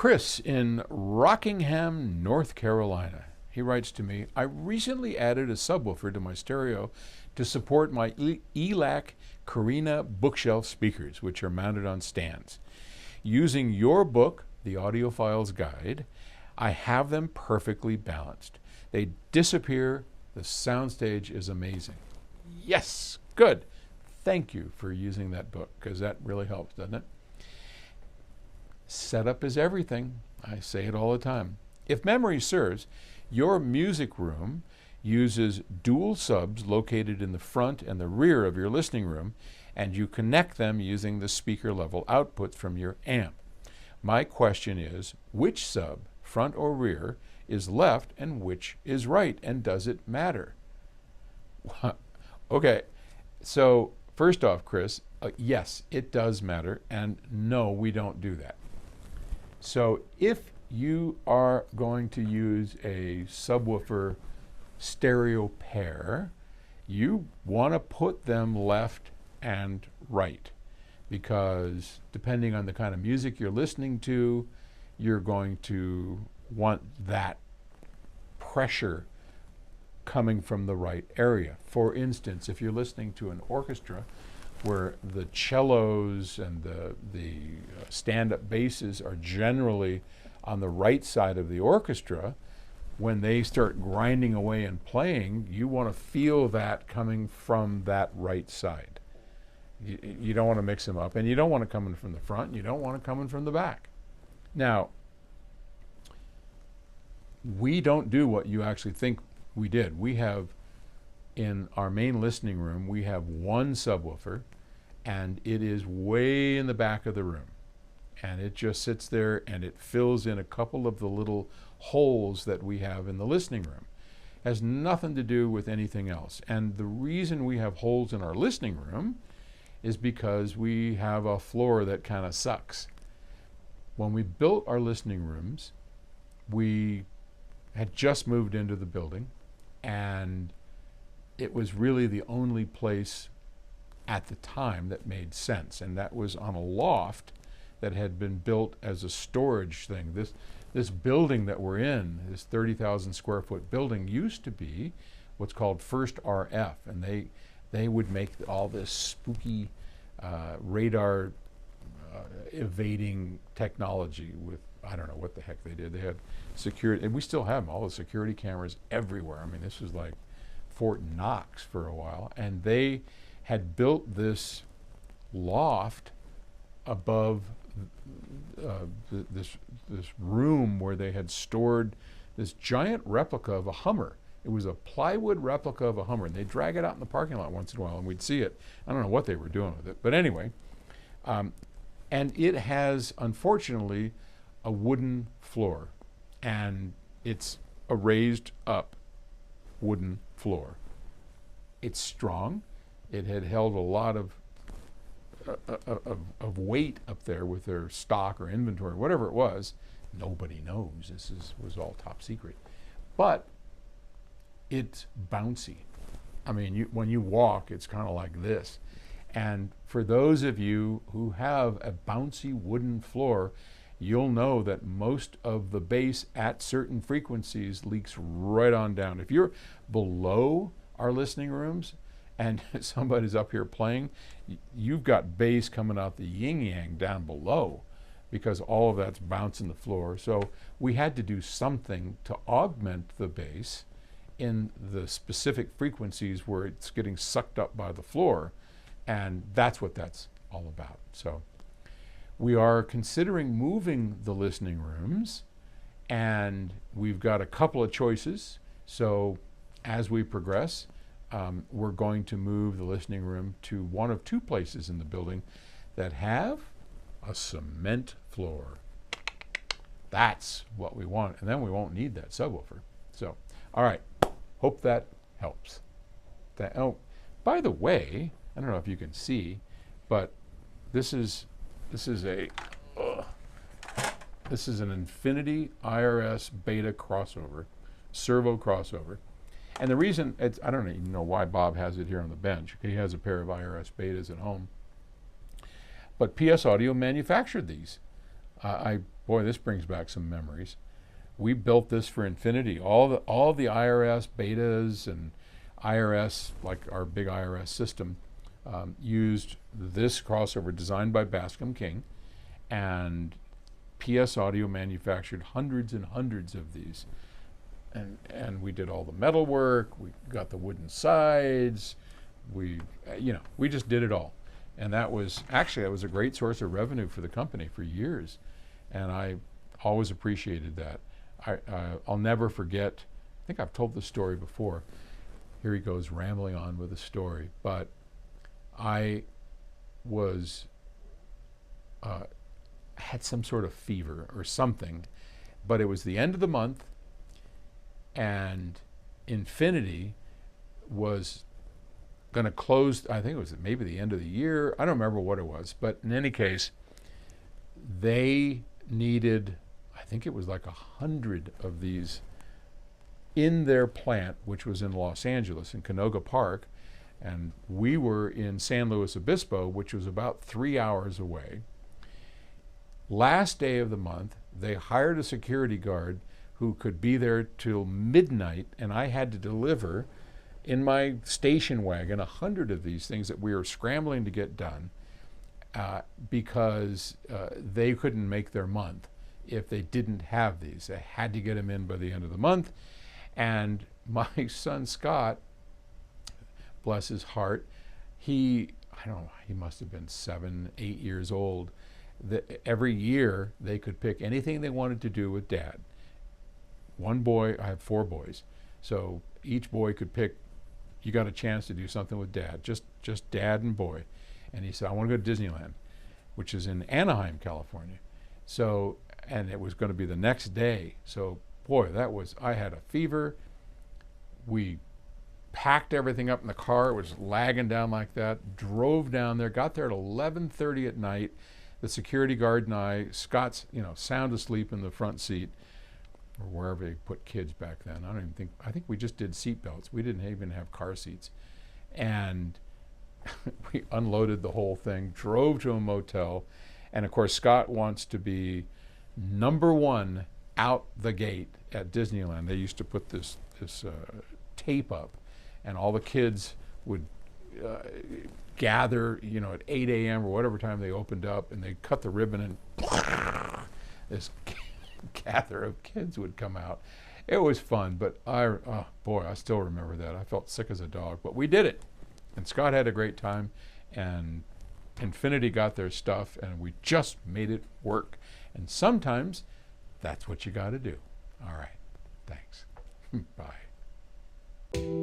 Chris in Rockingham, North Carolina. He writes to me, I recently added a subwoofer to my stereo to support my ELAC Carina bookshelf speakers, which are mounted on stands. Using your book, The Audiophile's Guide, I have them perfectly balanced. They disappear. The soundstage is amazing. Yes, good. Thank you for using that book, because that really helps, doesn't it? Setup is everything. I say it all the time. If memory serves, your music room uses dual subs located in the front and the rear of your listening room, and you connect them using the speaker level outputs from your amp. My question is, which sub, front or rear, is left and which is right, and does it matter? Okay, so first off, Chris, yes, it does matter, and no, we don't do that. So if you are going to use a subwoofer stereo pair, you want to put them left and right, because depending on the kind of music you're listening to, you're going to want that pressure coming from the right area. For instance, if you're listening to an orchestra where the cellos and the stand-up basses are generally on the right side of the orchestra, when they start grinding away and playing, you want to feel that coming from that right side. You don't want to mix them up, and you don't want to come in from the front, and you don't want to come in from the back. Now, we don't do what you actually think we did. We have, in our main listening room, we have one subwoofer, and it is way in the back of the room. And it just sits there and it fills in a couple of the little holes that we have in the listening room. It has nothing to do with anything else. And the reason we have holes in our listening room is because we have a floor that kind of sucks. When we built our listening rooms, we had just moved into the building, and it was really the only place at the time that made sense, and that was on a loft that had been built as a storage thing. This building that we're in, this 30,000 square foot building, used to be what's called First RF, and they would make all this spooky radar evading technology with, I don't know what the heck they did. They had security, and we still have them, all the security cameras everywhere. I mean, this was like Fort Knox for a while, and they had built this loft above this room where they had stored this giant replica of a Hummer. It was a plywood replica of a Hummer, and they'd drag it out in the parking lot once in a while, and we'd see it. I don't know what they were doing with it, but anyway. And it has, unfortunately, a wooden floor, and it's a raised up wooden floor. It's strong. It had held a lot of weight up there with their stock or inventory, whatever it was. Nobody knows. Was all top secret. But it's bouncy. I mean, when you walk, it's kind of like this. And for those of you who have a bouncy wooden floor, you'll know that most of the bass at certain frequencies leaks right on down. If you're below our listening rooms and somebody's up here playing, you've got bass coming out the yin-yang down below, because all of that's bouncing the floor. So we had to do something to augment the bass in the specific frequencies where it's getting sucked up by the floor, and that's what that's all about. So we are considering moving the listening rooms, and we've got a couple of choices. So as we progress, we're going to move the listening room to one of two places in the building that have a cement floor. That's what we want, and then we won't need that subwoofer. So, all right, hope that helps. Oh, by the way, I don't know if you can see, but this is an Infinity IRS beta crossover, servo crossover. And the reason, I don't even know why Bob has it here on the bench. He has a pair of IRS betas at home. But PS Audio manufactured these. I boy, this brings back some memories. We built this for Infinity. All the IRS betas and IRS, like our big IRS system, used this crossover designed by Bascom King, and PS Audio manufactured hundreds and hundreds of these. And we did all the metal work, we got the wooden sides, we just did it all. And that was a great source of revenue for the company for years. And I always appreciated that. I'll never forget, I think I've told this story before. Here he goes rambling on with a story. But I had some sort of fever or something, but it was the end of the month, and Infinity was going to close. I think it was maybe the end of the year. I don't remember what it was, but in any case, they needed, I think it was like 100 of these in their plant, which was in Los Angeles, in Canoga Park, and we were in San Luis Obispo, which was about 3 hours away. Last day of the month, they hired a security guard who could be there till midnight, and I had to deliver in my station wagon 100 of these things that we were scrambling to get done because they couldn't make their month if they didn't have these. They had to get them in by the end of the month. And my son Scott, bless his heart, I don't know, he must have been 7, 8 years old. Every year they could pick anything they wanted to do with Dad. One boy, I have 4 boys, so each boy could pick, you got a chance to do something with Dad, just Dad and boy. And he said, I want to go to Disneyland, which is in Anaheim, California. So, and it was going to be the next day. So, boy, I had a fever. We packed everything up in the car. It was lagging down like that. Drove down there, got there at 11:30 at night. The security guard and I, Scott's, sound asleep in the front seat, or wherever they put kids back then. I think we just did seat belts. We didn't even have car seats. And we unloaded the whole thing, drove to a motel, and of course Scott wants to be number 1 out the gate at Disneyland. They used to put this tape up, and all the kids would gather, at 8 a.m. or whatever time they opened up, and they'd cut the ribbon, and this gather of kids would come out. It was fun, but I still remember that. I felt sick as a dog, but we did it. And Scott had a great time, and Infinity got their stuff, and we just made it work. And sometimes that's what you got to do. All right. Thanks. Bye.